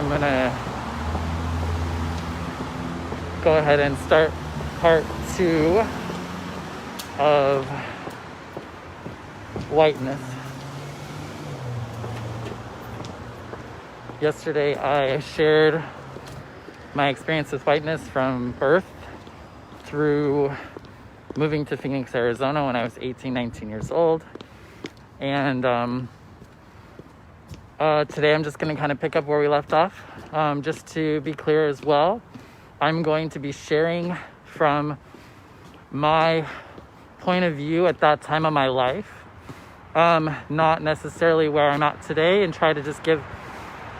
I'm gonna go ahead and start part 2 of whiteness. Yesterday I shared my experience with whiteness from birth through moving to Phoenix, Arizona when I was 18, 19 years old. And today I'm just going to kind of pick up where we left off. Just to be clear as well, I'm going to be sharing from my point of view at that time of my life, not necessarily where I'm at today, and try to just give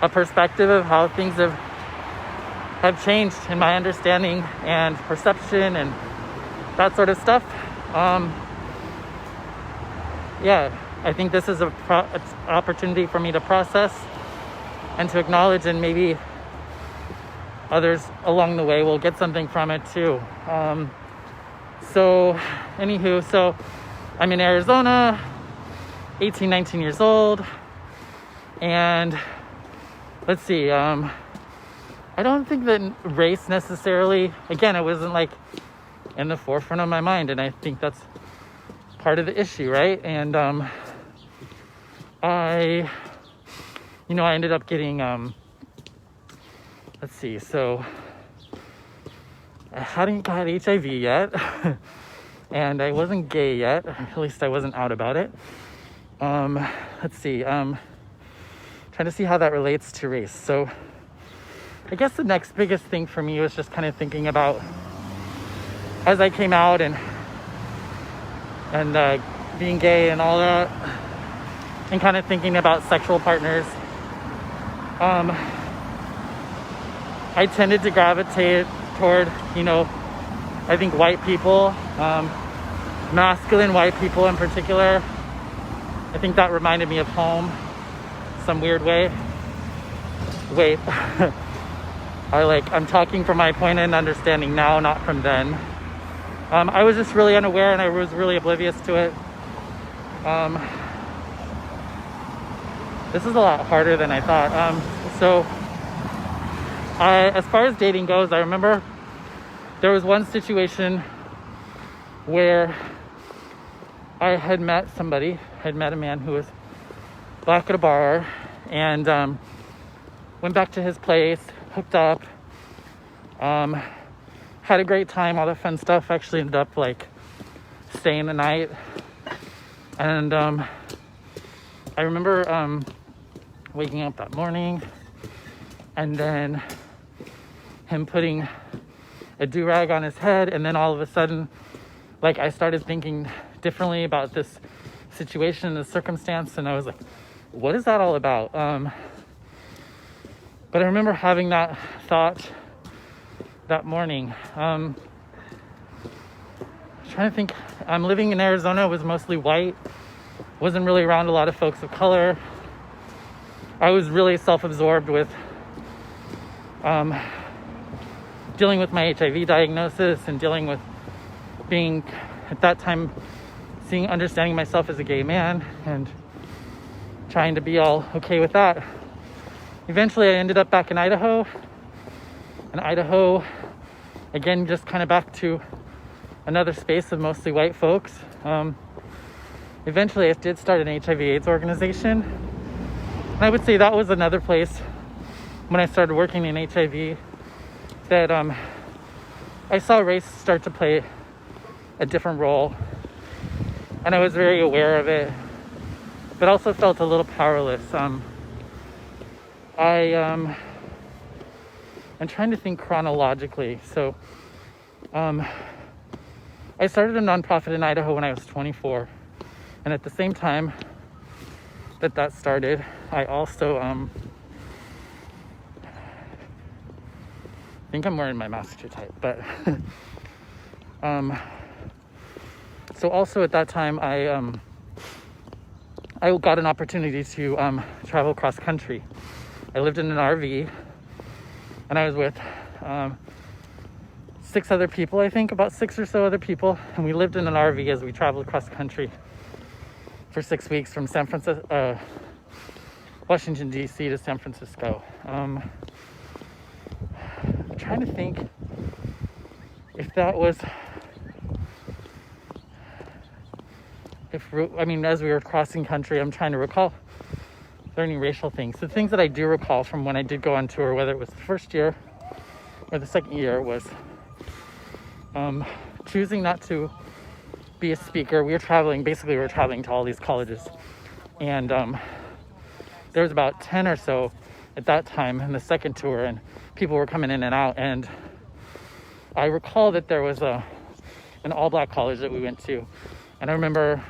a perspective of how things have changed in my understanding and perception and that sort of stuff. I think this is an opportunity for me to process and to acknowledge, and maybe others along the way will get something from it too. So I'm in Arizona, 18, 19 years old, and let's see, I don't think that race necessarily, again, it wasn't like in the forefront of my mind, and I think that's part of the issue, right? And I ended up getting, I hadn't got HIV yet, and I wasn't gay yet, at least I wasn't out about it. Trying to see how that relates to race. So I guess the next biggest thing for me was just kind of thinking about, as I came out and being gay and all that, and kind of thinking about sexual partners, I tended to gravitate toward, I think white people, masculine white people in particular. I think that reminded me of home, some weird way. Wait, I'm talking from my point and understanding now, not from then. I was just really unaware, and I was really oblivious to it. This is a lot harder than I thought. As far as dating goes, I remember there was one situation where I had met a man who was black at a bar, and went back to his place, hooked up, had a great time, all that fun stuff. Actually ended up staying the night, and I remember waking up that morning, and then him putting a do-rag on his head, and then all of a sudden, I started thinking differently about this situation, this circumstance, and I was like, what is that all about? But I remember having that thought that morning. Trying to think, I'm living in Arizona, it was mostly white, wasn't really around a lot of folks of color. I was really self-absorbed with dealing with my HIV diagnosis, and dealing with being, at that time, understanding myself as a gay man, and trying to be all okay with that. Eventually I ended up back in Idaho, again, just kind of back to another space of mostly white folks. Eventually I did start an HIV/AIDS organization, and I would say that was another place when I started working in HIV that I saw race start to play a different role, and I was very aware of it, but also felt a little powerless. I'm trying to think chronologically. So I started a nonprofit in Idaho when I was 24, and at the same time that started, I also I think I'm wearing my mask too tight, but so also at that time I got an opportunity to travel cross country. I lived in an RV, and I was with 6 other people, I think, about 6 or so other people, and we lived in an RV as we traveled across country for 6 weeks from Washington, D.C. to San Francisco. I'm trying to think if that was, as we were crossing country, I'm trying to recall learning racial things. The things that I do recall from when I did go on tour, whether it was the first year or the second year, was choosing not to be a speaker. We were traveling to all these colleges, and there was about 10 or so at that time in the second tour, and people were coming in and out. And I recall that there was an all-black college that we went to, and I remember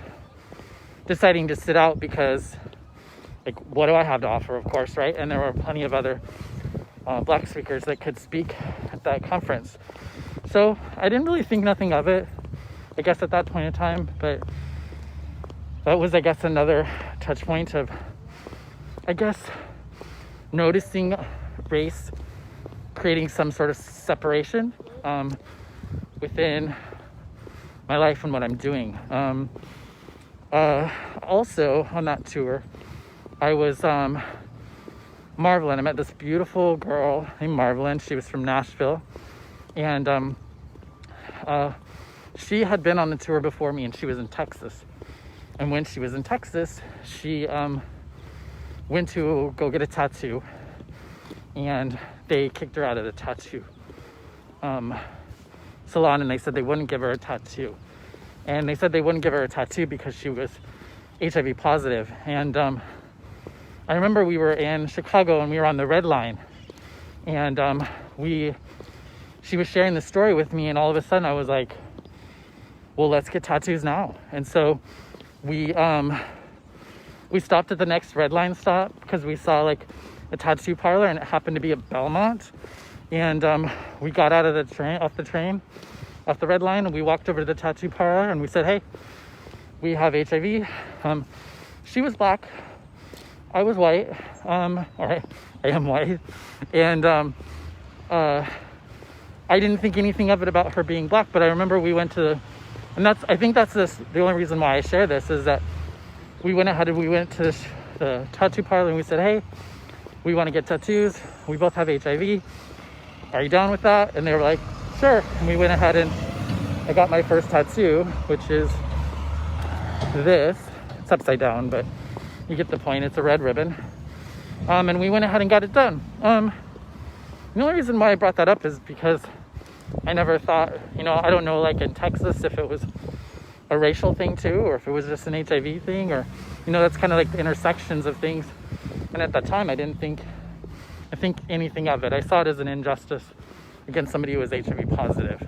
deciding to sit out because, like, what do I have to offer, of course, right? And there were plenty of other black speakers that could speak at that conference. So I didn't really think nothing of it, I guess, at that point in time, but that was, I guess, another touch point of, I guess, noticing race creating some sort of separation within my life and what I'm doing. Also on that tour, I was Marvelyn. I met this beautiful girl named Marvelyn. She was from Nashville, and she had been on the tour before me, and she was in Texas. And when she was in Texas, she went to go get a tattoo, and they kicked her out of the tattoo salon, and they said they wouldn't give her a tattoo. And they said they wouldn't give her a tattoo because she was HIV positive. And I remember we were in Chicago, and we were on the Red Line, and she was sharing the story with me, and all of a sudden I was like, well, let's get tattoos now. And so we stopped at the next Red Line stop because we saw like a tattoo parlor, and it happened to be at Belmont. And we got out of off the Red Line, and we walked over to the tattoo parlor, and we said, hey, we have HIV. She was black, I was white, or I am white, and I didn't think anything of it about her being black. But I remember we went to, and I think that's the only reason why I share this, is that we went to the tattoo parlor, and we said, hey, we want to get tattoos. We both have HIV. Are you down with that? And they were like, sure. And we went ahead, and I got my first tattoo, which is this. It's upside down, but you get the point. It's a red ribbon. And we went ahead and got it done. The only reason why I brought that up is because I never thought, I don't know, like in Texas, if it was a racial thing too, or if it was just an HIV thing, or, that's kind of like the intersections of things. And at that time, I didn't think anything of it. I saw it as an injustice against somebody who was HIV positive.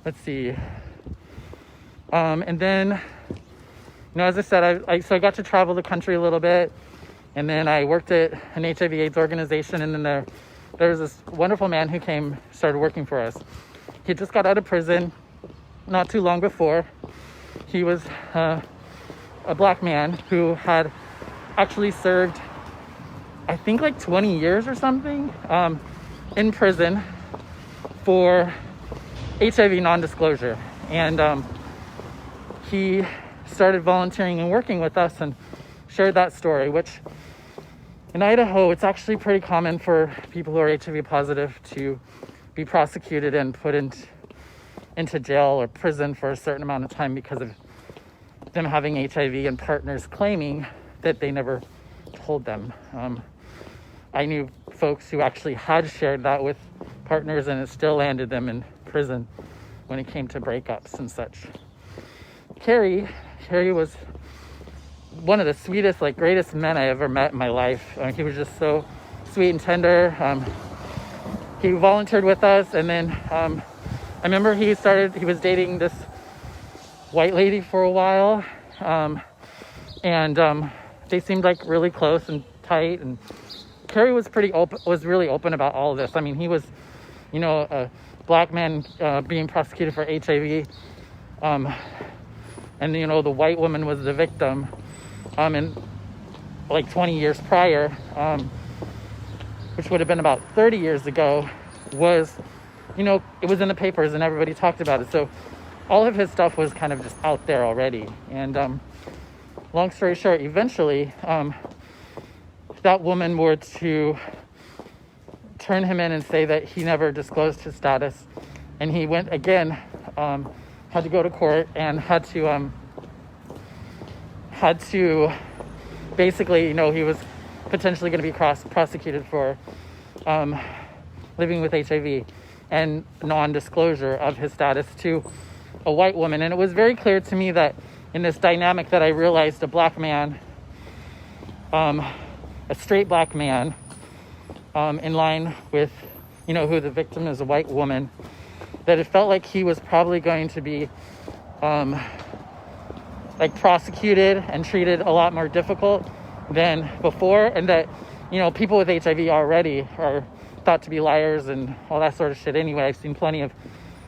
Let's see. And then, as I said, I got to travel the country a little bit, and then I worked at an HIV/AIDS organization, and then there was this wonderful man who started working for us. He just got out of prison not too long before. He was a black man who had actually served, I think, like 20 years or something in prison for HIV non-disclosure. And he started volunteering and working with us and shared that story, which in Idaho, it's actually pretty common for people who are HIV positive to be prosecuted and put into jail or prison for a certain amount of time because of them having HIV and partners claiming that they never told them. I knew folks who actually had shared that with partners, and it still landed them in prison when it came to breakups and such. Carrie was one of the sweetest, greatest men I ever met in my life. He was just so sweet and tender. He volunteered with us, and then I remember he was dating this white lady for a while, and they seemed like really close and tight, and Carrie was really open about all of this. I mean, he was, a black man being prosecuted for HIV, and the white woman was the victim, and like 20 years prior, which would have been about 30 years ago, was, it was in the papers and everybody talked about it. So all of his stuff was kind of just out there already. And long story short, eventually, that woman were to turn him in and say that he never disclosed his status. And he went again, had to go to court and had to basically, he was potentially going to be prosecuted for living with HIV and non-disclosure of his status to a white woman. And it was very clear to me that in this dynamic that I realized a black man, a straight black man, in line with, who the victim is, a white woman, that it felt like he was probably going to be prosecuted and treated a lot more difficult than before, and that people with HIV already are thought to be liars and all that sort of shit anyway. I've seen plenty of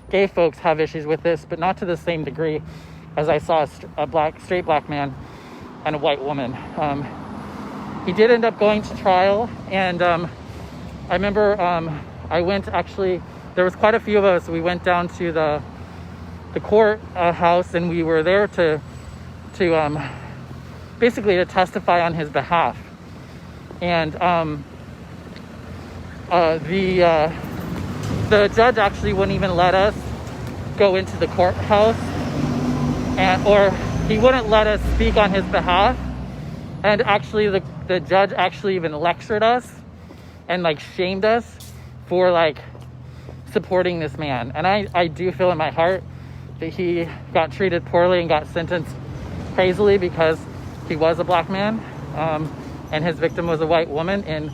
gay folks have issues with this, but not to the same degree as I saw a straight black man and a white woman. He did end up going to trial, and I remember I went, actually, there was quite a few of us. We went down to the court house, and we were there to basically to testify on his behalf. And the judge actually wouldn't even let us go into the courthouse, or he wouldn't let us speak on his behalf. And actually the judge actually even lectured us and shamed us for supporting this man. And I do feel in my heart that he got treated poorly and got sentenced crazily because he was a black man, and his victim was a white woman in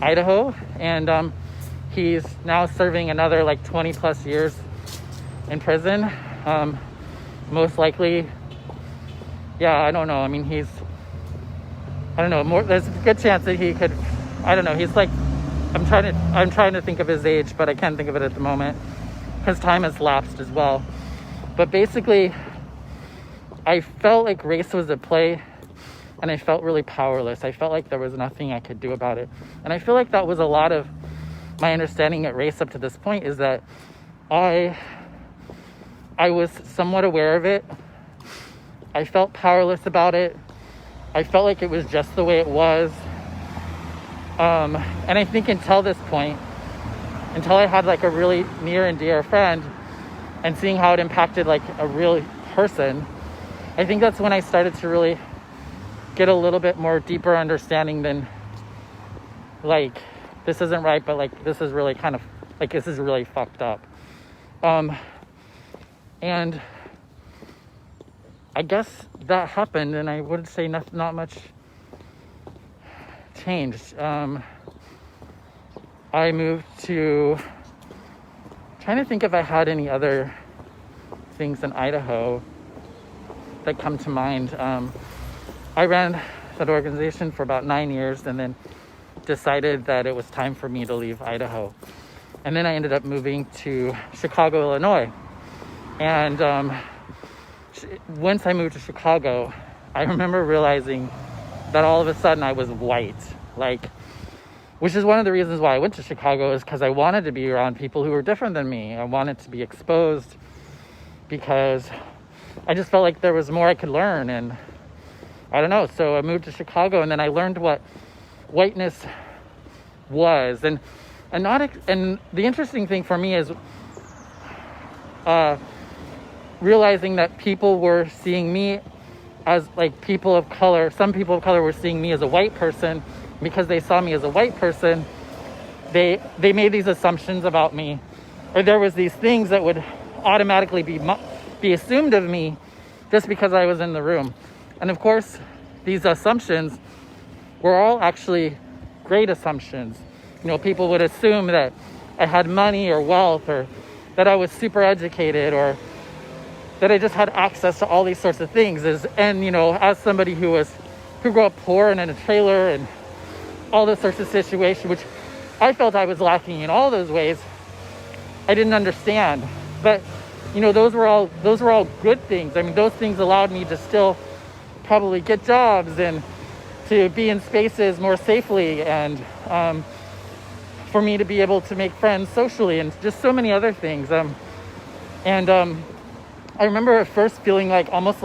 Idaho. And he's now serving another 20 plus years in prison. Most likely, I don't know. I mean, there's a good chance that he could, I don't know. He's I'm trying to think of his age, but I can't think of it at the moment because time has lapsed as well. But basically, I felt like race was at play, and I felt really powerless. I felt like there was nothing I could do about it. And I feel like that was a lot of my understanding at race up to this point, is that I was somewhat aware of it. I felt powerless about it. I felt like it was just the way it was. And I think until this point, until I had a really near and dear friend and seeing how it impacted a real person, I think that's when I started to really get a little bit more deeper understanding than this isn't right, but this is really kind of this is really fucked up. And I guess that happened, and I would say not much changed. I moved to, trying to think if I had any other things in Idaho that come to mind. I ran that organization for about 9 years and then decided that it was time for me to leave Idaho. And then I ended up moving to Chicago, Illinois. And once I moved to Chicago, I remember realizing that all of a sudden I was white. Which is one of the reasons why I went to Chicago, is because I wanted to be around people who were different than me. I wanted to be exposed because I just felt like there was more I could learn. And I don't know. So I moved to Chicago, and then I learned what whiteness was. And the interesting thing for me is realizing that people were seeing me as people of color. Some people of color were seeing me as a white person. Because they saw me as a white person, they made these assumptions about me, or there was these things that would automatically be assumed of me just because I was in the room. And of course, these assumptions were all actually great assumptions. People would assume that I had money or wealth, or that I was super educated, or that I just had access to all these sorts of things. As somebody who grew up poor and in a trailer and all those sorts of situations, which I felt I was lacking in all those ways, I didn't understand. But those were all good things. I mean, those things allowed me to still probably get jobs and to be in spaces more safely, and for me to be able to make friends socially, and just so many other things. I remember at first feeling almost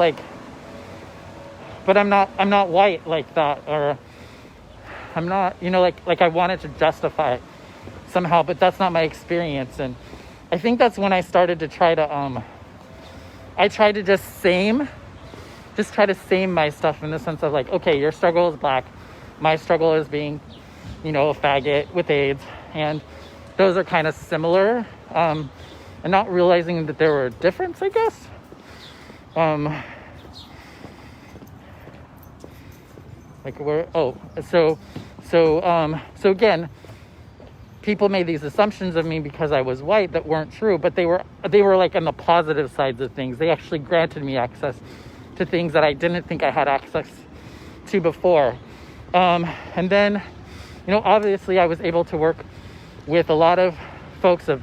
but I'm not white like that, or I'm not, like I wanted to justify it somehow, but that's not my experience. And I think that's when I started to try to I tried to just try to same my stuff, in the sense of like, okay, your struggle is black, my struggle is being, a faggot with AIDS, and those are kind of similar, and not realizing that there were a difference, I guess. So again, people made these assumptions of me because I was white that weren't true, but they were like on the positive sides of things. They actually granted me access to things that I didn't think I had access to before. And then, obviously I was able to work with a lot of folks of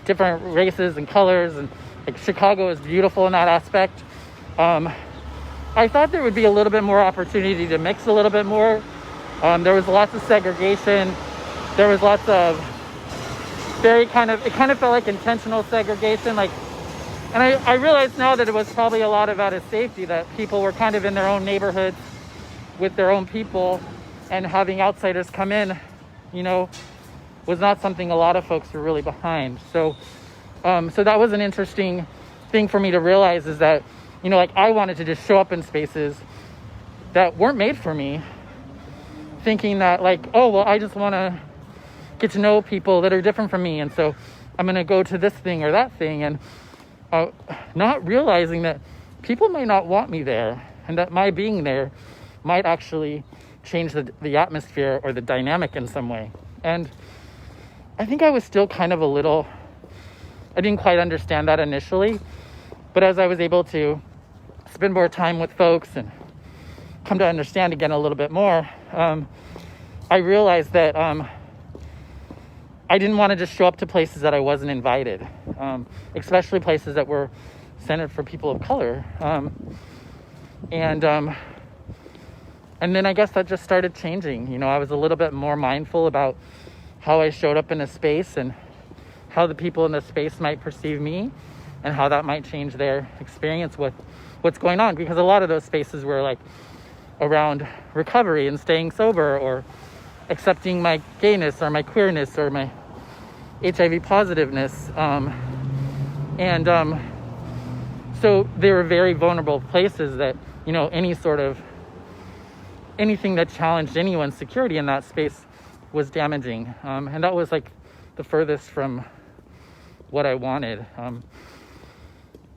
different races and colors, and like Chicago is beautiful in that aspect. I thought there would be a little bit more opportunity to mix a little bit more. There was lots of segregation. There was lots of it kind of felt like intentional segregation. And I realized now that it was probably a lot about his safety, that people were kind of in their own neighborhoods with their own people, and having outsiders come in, was not something a lot of folks were really behind. So that was an interesting thing for me to realize, is that, I wanted to just show up in spaces that weren't made for me, thinking that I just want to get to know people that are different from me, and so I'm going to go to this thing or that thing, and not realizing that people might not want me there, and that my being there might actually change the atmosphere or the dynamic in some way. And I think I was still kind of I didn't quite understand that initially, but as I was able to spend more time with folks and come to understand again a little bit more, I realized that I didn't want to just show up to places that I wasn't invited, especially places that were centered for people of color. And then I guess that just started changing. I was a little bit more mindful about how I showed up in a space, and how the people in the space might perceive me, and how that might change their experience with what's going on. Because a lot of those spaces were like around recovery and staying sober, or accepting my gayness or my queerness or my HIV positiveness. So they were very vulnerable places that, anything that challenged anyone's security in that space was damaging. And that was like the furthest from what I wanted.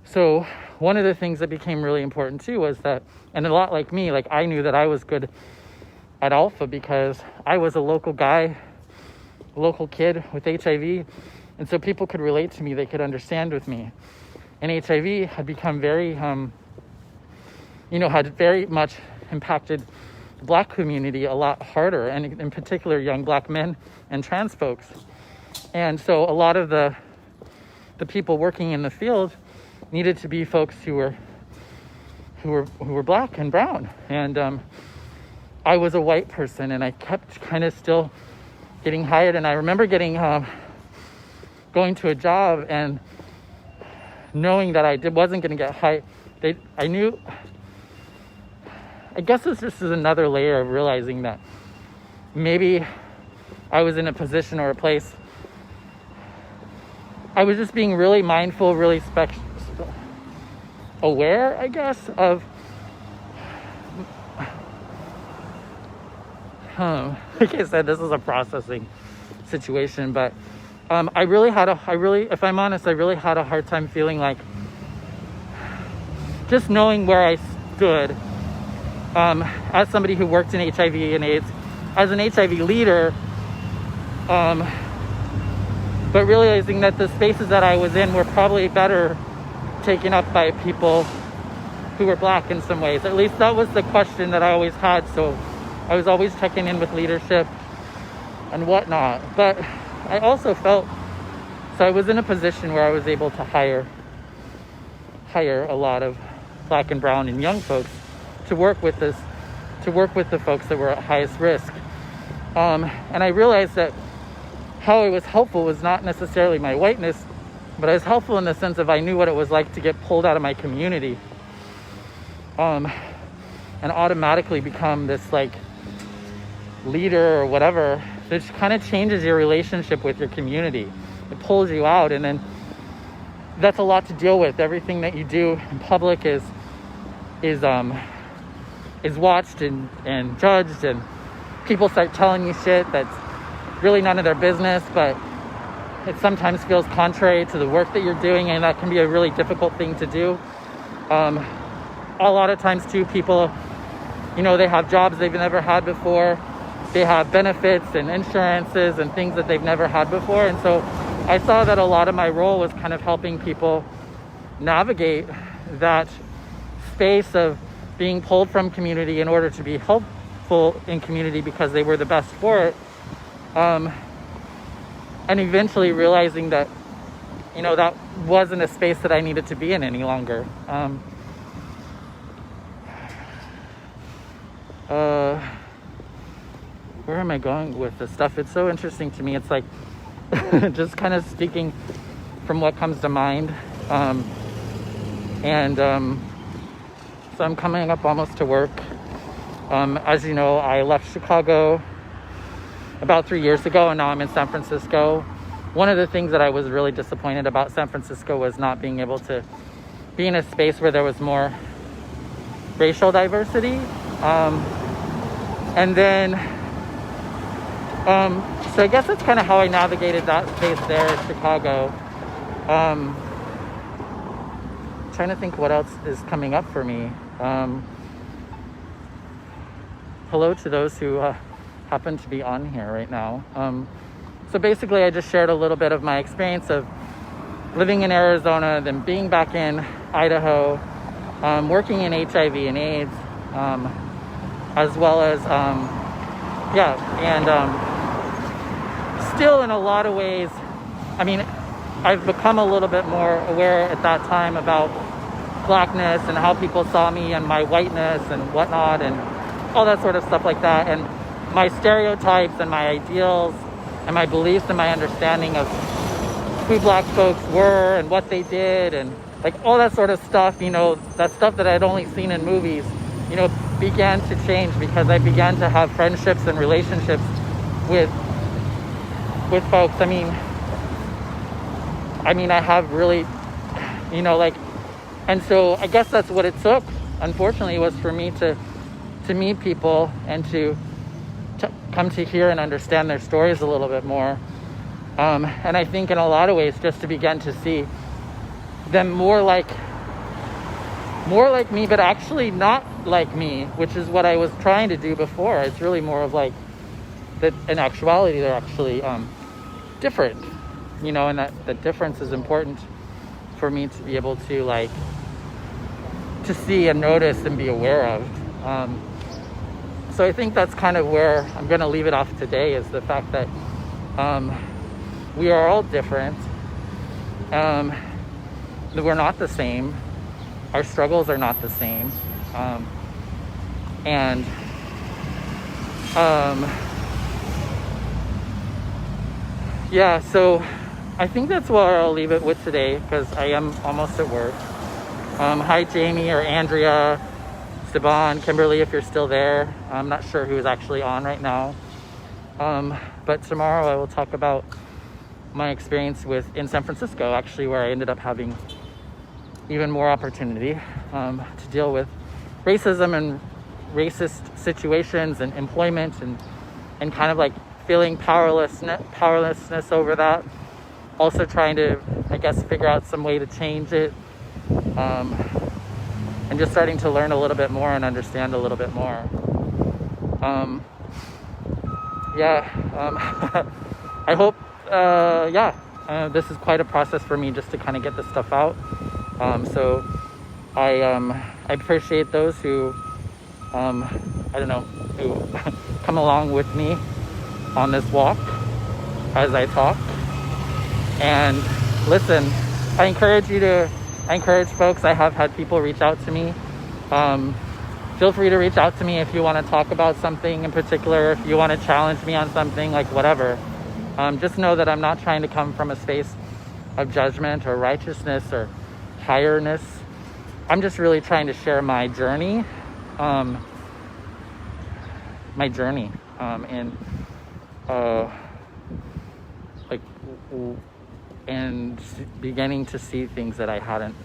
So one of the things that became really important too was that, and a lot like me, I knew that I was good at Alpha because I was a local guy, a local kid with HIV. And so people could relate to me, they could understand with me. And HIV had become very, had very much impacted the Black community a lot harder, and in particular young Black men and trans folks. And so a lot of the people working in the field needed to be folks who were Black and brown. And I was a white person, and I kept kind of still getting hired. And I remember going to a job and knowing that I wasn't going to get hired. I guess this just is another layer of realizing that maybe I was in a position or a place. I was just being really mindful, really aware, I guess, of like I said, this is a processing situation, but if I'm honest, I really had a hard time feeling like just knowing where I stood as somebody who worked in HIV and AIDS, as an HIV leader, but realizing that the spaces that I was in were probably better taken up by people who were Black in some ways. At least that was the question that I always had. So I was always checking in with leadership and whatnot. But I also felt, so I was in a position where I was able to hire a lot of Black and brown and young folks to work with the folks that were at highest risk. And I realized that how it was helpful was not necessarily my whiteness, but I was helpful in the sense of I knew what it was like to get pulled out of my community. And and automatically become this like leader or whatever, it kind of changes your relationship with your community. It pulls you out, and then that's a lot to deal with. Everything that you do in public is watched and judged, and people start telling you shit that's really none of their business, but it sometimes feels contrary to the work that you're doing, and that can be a really difficult thing to do. A lot of times too, people, they have jobs they've never had before. They have benefits and insurances and things that they've never had before. And so I saw that a lot of my role was kind of helping people navigate that space of being pulled from community in order to be helpful in community because they were the best for it. And eventually realizing that, that wasn't a space that I needed to be in any longer. Where am I going with this stuff? It's so interesting to me. It's like just kind of speaking from what comes to mind. So I'm coming up almost to work. As you know, I left Chicago about 3 years ago, and now I'm in San Francisco. One of the things that I was really disappointed about San Francisco was not being able to be in a space where there was more racial diversity. So I guess that's kind of how I navigated that space there in Chicago. Trying to think what else is coming up for me. Hello to those who happen to be on here right now. So basically I just shared a little bit of my experience of living in Arizona, then being back in Idaho, working in HIV and AIDS, as well as, still in a lot of ways, I've become a little bit more aware at that time about blackness and how people saw me and my whiteness and whatnot and all that sort of stuff like that, and my stereotypes and my ideals and my beliefs and my understanding of who black folks were and what they did and like all that sort of stuff, that stuff that I'd only seen in movies, began to change because I began to have friendships and relationships with folks. I have really, and so I guess that's what it took, unfortunately, was for me to meet people and to come to hear and understand their stories a little bit more. And I think in a lot of ways, just to begin to see them more like me, but actually not like me, which is what I was trying to do before. It's really more of like that in actuality, they're actually different, and that the difference is important for me to be able to to see and notice and be aware of. So I think that's kind of where I'm going to leave it off today, is the fact that we are all different. That we're not the same. Our struggles are not the same. So I think that's where I'll leave it with today, because I am almost at work. Hi, Jamie or Andrea, Siobhan, Kimberly, if you're still there. I'm not sure who's actually on right now. But tomorrow I will talk about my experience in San Francisco, actually, where I ended up having even more opportunity to deal with racism and racist situations and employment and kind of like feeling powerlessness over that. Also trying to, I guess, figure out some way to change it. And just starting to learn a little bit more and understand a little bit more. I hope, this is quite a process for me just to kind of get this stuff out. So I appreciate those who, who come along with me on this walk as I talk. And listen, I encourage folks. I have had people reach out to me. Feel free to reach out to me if you want to talk about something in particular, if you want to challenge me on something, like whatever. Just know that I'm not trying to come from a space of judgment or righteousness or highness. I'm just really trying to share my journey my journey, and like and beginning to see things that I hadn't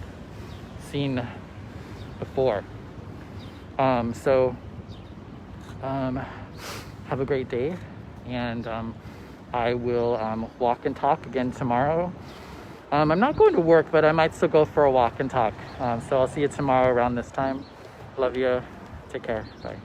seen before. So have a great day, and I will walk and talk again tomorrow. I'm not going to work, but I might still go for a walk and talk. So I'll see you tomorrow around this time. Love you. Take care. Bye.